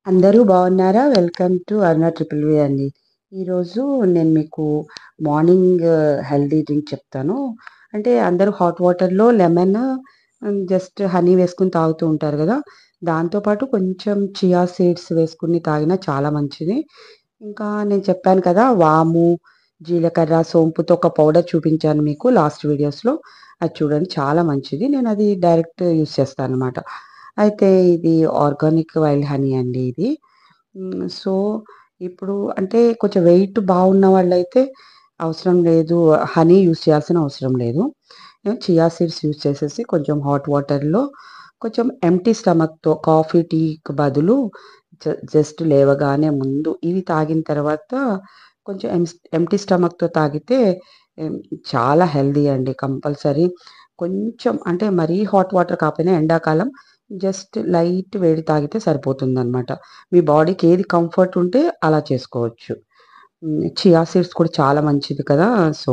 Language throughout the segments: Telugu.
అందరూ బాగున్నారా? వెల్కమ్ టు అరుణ ట్రిపుల్ వి అండి. ఈరోజు నేను మీకు మార్నింగ్ హెల్తీ డ్రింక్ చెప్తాను. అంటే అందరూ హాట్ వాటర్‌లో లెమన్ జస్ట్ హనీ వేసుకొని తాగుతూ ఉంటారు గదా! దాంతో పాటు కొంచెం చియా సీడ్స్ వేసుకొని తాగినా చాలా మంచిది. ఇంకా నేను చెప్పాను కదా! వాము, జీలకర్ర, సోంపుతో ఒక పౌడర్ చూపించాను మీకు లాస్ట్ వీడియోస్‌లో. అది చూడండి చాలా మంచిది. నేనది డైరెక్ట్ యూజ్ చేస్తాననమాట. అయితే ఇది ఆర్గానిక్ వైల్డ్ హనీ అండి ఇది. సో, ఇప్పుడు అంటే కొంచెం వెయిట్ బాగున్న వాళ్ళైతే అవసరం లేదు. హనీ యూజ్ చేయాల్సిన అవసరం లేదు. చియా సీడ్స్ యూజ్ చేసేసి కొంచెం హాట్ వాటర్‌లో కొంచెం ఎంప్టీ స్టమక్‌తో కాఫీ, టీకి బదులు జస్ట్ లేవగానే ముందు ఇవి తాగిన తర్వాత కొంచెం ఎంప్టీ స్టమక్‌తో తాగితే హ్మ్, చాలా హెల్తీ అండి. కంపల్సరీ కొంచెం అంటే మరీ హాట్ వాటర్ కాకపోయినా ఎండాకాలం జస్ట్ లైట్ వేడి తాగితే సరిపోతుందనమాట. మీ బాడీకి ఏది కంఫర్ట్ ఉంటే అలా చేసుకోవచ్చు. చియా సీడ్స్ కూడా చాలా మంచిది కదా! సో,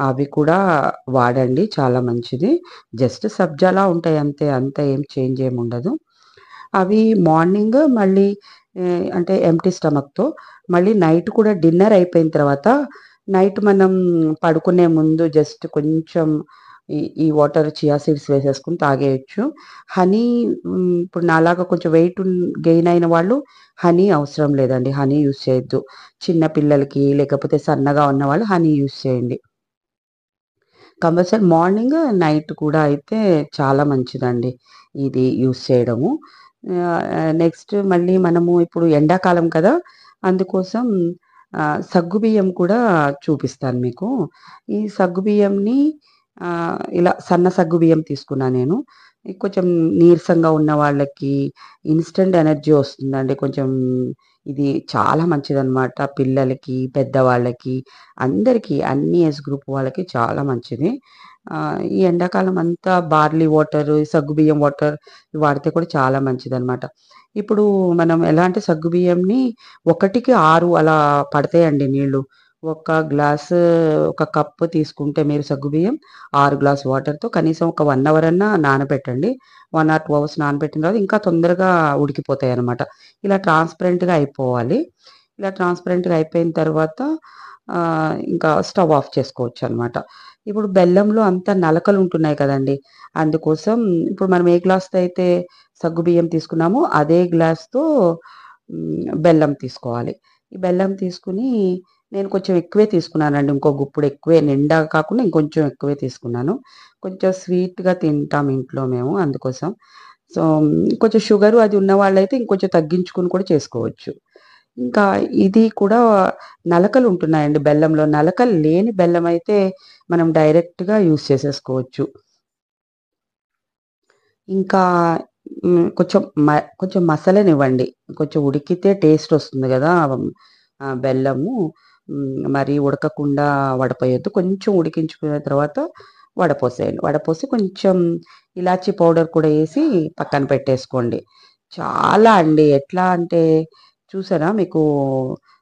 అవి కూడా వాడండి. చాలా మంచిది. జస్ట్ సబ్జాలా ఉంటాయి అంతే. అంత ఏం చేంజ్ ఏముండదు. అవి మార్నింగ్ మళ్ళీ అంటే ఎంప్టీ స్టమక్‌తో మళ్ళీ నైట్ కూడా డిన్నర్ అయిపోయిన తర్వాత నైట్ మనం పడుకునే ముందు జస్ట్ కొంచెం ఈ వాటర్ చియా సీడ్స్ వేసేసుకొని తాగేయొచ్చు. హనీ ఇప్పుడు నాలాగా కొంచెం వెయిట్ గెయిన్ అయిన వాళ్ళు హనీ అవసరం లేదండి. హనీ యూజ్ చేయొద్దు. చిన్న పిల్లలకి లేకపోతే సన్నగా ఉన్నవాళ్ళు హనీ యూజ్ చేయండి. కంపల్సరీ మార్నింగ్, నైట్ కూడా అయితే చాలా మంచిదండి. ఇది యూజ్ చేయడము. నెక్స్ట్ మళ్ళీ మనము ఇప్పుడు ఎండాకాలం కదా! అందుకోసం సగ్గుబియ్యం కూడా చూపిస్తాను మీకు. ఈ సగ్గుబియ్యంని ఇలా సన్న సగ్గుబియ్యం తీసుకున్నా నేను. ఇది కొంచెం నీరసంగా ఉన్న వాళ్ళకి ఇన్‌స్టంట్ ఎనర్జీ వస్తుందండి. కొంచెం ఇది చాలా మంచిదనమాట. పిల్లలకి, పెద్దవాళ్ళకి అందరికీ అన్ని ఏజ్ గ్రూప్ వాళ్ళకి చాలా మంచిది. ఈ ఎండాకాలం అంతా బార్లీ వాటర్, సగ్గుబియ్యం వాటర్ వాడితే కూడా చాలా మంచిదనమాట. ఇప్పుడు మనం ఎలా అంటే సగ్గుబియ్యంని 1కి 6 అలా పడతాయండి నీళ్ళు. ఒక గ్లాసు ఒక కప్పు తీసుకుంటే మీరు సగ్గుబియ్యం 6 గ్లాస్ వాటర్‌తో కనీసం ఒక 1 అవర్ అన్నా నానబెట్టండి. 1 ఆర్ 2 అవర్స్ నానబెట్టిన తర్వాత ఇంకా తొందరగా ఉడికిపోతాయనమాట. ఇలా ట్రాన్స్‌పరెంట్‌గా అయిపోవాలి. ఇలా ట్రాన్స్‌పరెంట్‌గా అయిపోయిన తర్వాత ఇంకా స్టవ్ ఆఫ్ చేసుకోవచ్చనమాట. ఇప్పుడు బెల్లంలో అంతా నలకలుంటున్నాయి కదండీ! అందుకోసం ఇప్పుడు మనం ఏ గ్లాస్‌తో అయితే సగ్గుబియ్యం తీసుకున్నామో అదే గ్లాస్‌తో బెల్లం తీసుకోవాలి. ఈ బెల్లం తీసుకొని నేను కొంచెం ఎక్కువే తీసుకున్నానండి. ఇంకో గుప్పుడు ఎక్కువే నిండా కాకుండా ఇంకొంచెం ఎక్కువే తీసుకున్నాను. కొంచెం స్వీట్‌గా తింటాం ఇంట్లో మేము అందుకోసం. సో, కొంచెం షుగరు అది ఉన్నవాళ్ళైతే ఇంకొంచెం తగ్గించుకొని కూడా చేసుకోవచ్చు. ఇంకా ఇది కూడా నలకలుంటున్నాయండి బెల్లంలో. నలకలు లేని బెల్లమయితే మనం డైరెక్ట్‌గా యూజ్ చేసేసుకోవచ్చు. ఇంకా కొంచెం కొంచెం మసలనివ్వండి. కొంచెం ఉడికితే టేస్టొస్తుంది గదా! బెల్లము. మరీ ఉడకకుండా వడపోయొద్దు. కొంచెం ఉడికించుకున్న తర్వాత వడపోసేయండి. వడపోసి కొంచెం ఇలాచీ పౌడర్ కూడా ఏసి పక్కన పెట్టేసుకోండి. చాలా అండి. ఎట్లా అంటే చూసారా మీకు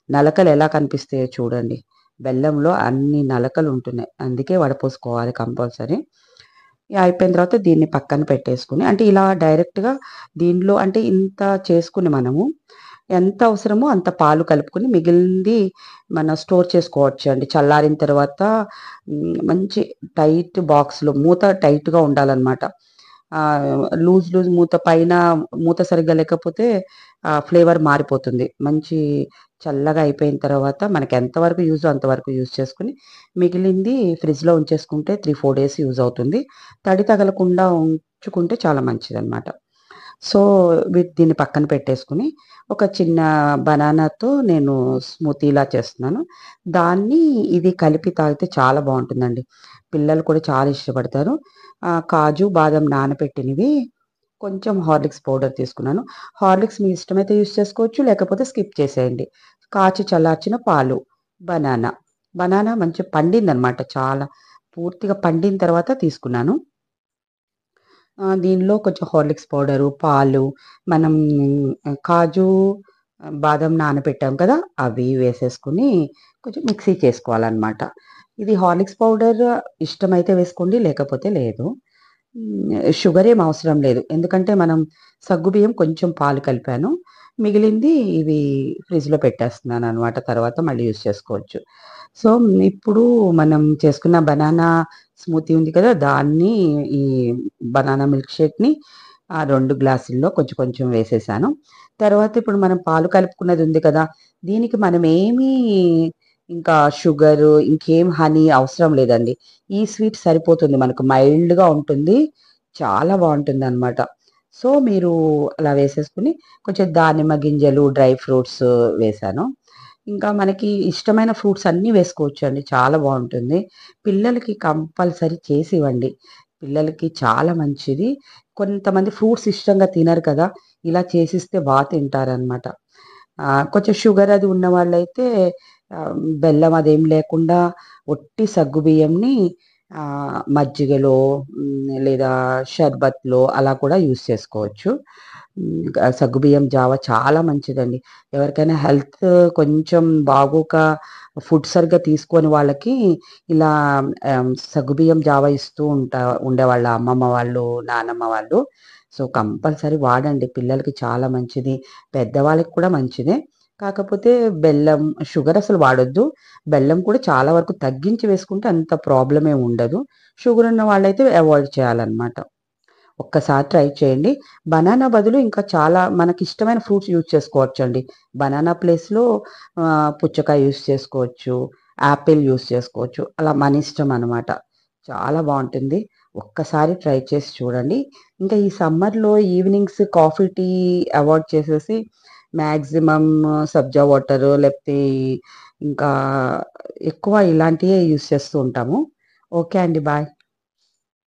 నలకలెలా కనిపిస్తాయో చూడండి. బెల్లంలో అన్ని నలకలుంటున్నాయి. అందుకే వడపోసుకోవాలి కంపల్సరీ. అయిపోయిన తర్వాత దీన్ని పక్కన పెట్టేసుకొని అంటే ఇలా డైరెక్ట్‌గా దీనిలో అంటే ఇంత చేసుకొని మనము ఎంత అవసరమో అంత పాలు కలుపుకొని మిగిలింది మనం స్టోర్ చేసుకోవచ్చండి. చల్లారిన తర్వాత మంచి టైట్ బాక్స్‌లో మూత టైట్‌గా ఉండాలనమాట. లూజ్ మూత పైన మూత సరిగ్గా లేకపోతే ఫ్లేవర్ మారిపోతుంది. మంచి చల్లగా అయిపోయిన తర్వాత మనకెంత వరకు యూజో అంతవరకు యూజ్ చేసుకొని, మిగిలింది ఫ్రిడ్జ్‌లో ఉంచేసుకుంటే 3, 4 డేస్ యూజ్ అవుతుంది. తడి తగలకుండా ఉంచుకుంటే చాలా మంచిదనమాట. సో, దీన్ని పక్కన పెట్టేసుకొని, ఒక చిన్న బనానాతో నేను స్మూతీలా చేస్తున్నాను. దాన్ని ఇది కలిపి తాగితే చాలా బావుంటుందండి. పిల్లలు కూడా చాలా ఇష్టపడతారు. కాజు, బాదం నానబెట్టినవి కొంచెం హార్లిక్స్ పౌడర్ తీసుకున్నాను. హార్లిక్స్ మీ ఇష్టమైతే యూజ్ చేసుకోవచ్చు. లేకపోతే స్కిప్ చేసేయండి. కాచి చల్లార్చిన పాలు, బనానా. బనానా మంచిగా పండిందనమాట చాలా. పూర్తిగా పండిన తర్వాత తీసుకున్నాను. దీనిలో కొంచెం హార్లిక్స్ పౌడరు, పాలు, మనం కాజు, బాదం నానబెట్టాం కదా! అవి వేసేసుకొని కొంచెం మిక్సీ చేసుకోవాలనమాట. ఇది హార్లిక్స్ పౌడర్ ఇష్టమైతే వేసుకోండి. లేకపోతే లేదు. షుగర్ ఏం అవసరం లేదు. ఎందుకంటే మనం సగ్గుబియ్యం కొంచెం పాలు కలిపాను. మిగిలింది ఇవి ఫ్రిడ్జ్‌లో పెట్టేస్తున్నాననమాట. తర్వాత మళ్ళీ యూజ్ చేసుకోవచ్చు. సో, ఇప్పుడు మనం చేసుకున్న బనానా స్మూతీ ఉంది కదా! దాన్ని ఈ బనానా మిల్క్ షేక్‌ని ఆ 2 గ్లాసుల్లో కొంచెం కొంచెం వేసేసాను. తర్వాత ఇప్పుడు మనం పాలు కలుపుకున్నది ఉంది కదా! దీనికి మనమేమీ ఇంకా షుగరు, ఇంకేం హనీ అవసరం లేదండి. ఈ స్వీట్ సరిపోతుంది. మనకు మైల్డ్‌గా ఉంటుంది. చాలా బావుంటుందనమాట. సో, మీరు అలా వేసేసుకొని కొంచెం దానిమ్మ గింజలు, డ్రై ఫ్రూట్స్ వేశాను. ఇంకా మనకి ఇష్టమైన ఫ్రూట్స్ అన్నీ వేసుకోవచ్చండి. చాలా బావుంటుంది. పిల్లలకి కంపల్సరీ చేసివ్వండి. పిల్లలకి చాలా మంచిది. కొంతమంది ఫ్రూట్స్ ఇష్టంగా తినరు కదా! ఇలా చేసిస్తే తింటారనమాట. కొంచెం షుగర్ అది ఉన్నవాళ్ళైతే బెల్లం అదేం లేకుండా ఒట్టి సగ్గుబియ్యంని మజ్జిగలో లేదా షర్బత్‌లో అలా కూడా యూజ్ చేసుకోవచ్చు. సగ్గుబియ్యం జావ చాలా మంచిదండి. ఎవరికైనా హెల్త్ కొంచెం బాగోక ఫుడ్ సరిగ్గా తీసుకోని వాళ్ళకి ఇలా సగ్గుబియ్యం జావ ఇస్తూ ఉండేవాళ్ళ అమ్మమ్మ వాళ్ళు, నానమ్మ వాళ్ళు. సో, కంపల్సరీ వాడండి. పిల్లలకి చాలా మంచిది. పెద్దవాళ్ళకి కూడా మంచిదే. కాకపోతే బెల్లం, షుగర్ అసలు వాడొద్దు. బెల్లం కూడా చాలా వరకు తగ్గించి వేసుకుంటే అంత ప్రాబ్లమ్ ఏమి ఉండదు. షుగర్ ఉన్న వాళ్ళైతే అవాయిడ్ చేయాలన్నమాట. ఒక్కసారి ట్రై చేయండి. బనానా బదులు ఇంకా చాలా మనకిష్టమైన ఫ్రూట్స్ యూజ్ చేసుకోవచ్చండి. బనానా ప్లేస్‌లో పుచ్చకాయ యూజ్ చేసుకోవచ్చు. యాపిల్ యూజ్ చేసుకోవచ్చు. అలా మనిష్టం అనమాట. చాలా బావుంటుంది. ఒక్కసారి ట్రై చేసి చూడండి. ఇంకా ఈ సమ్మర్‌లో ఈవినింగ్స్ కాఫీ, టీ అవాయిడ్ చేసేసి మాక్సిమం సబ్జా వాటరు లేకపోతే ఇంకా ఎక్కువ ఇలాంటియే యూజ్ చేస్తూ ఉంటాము. ఓకే అండి. బాయ్.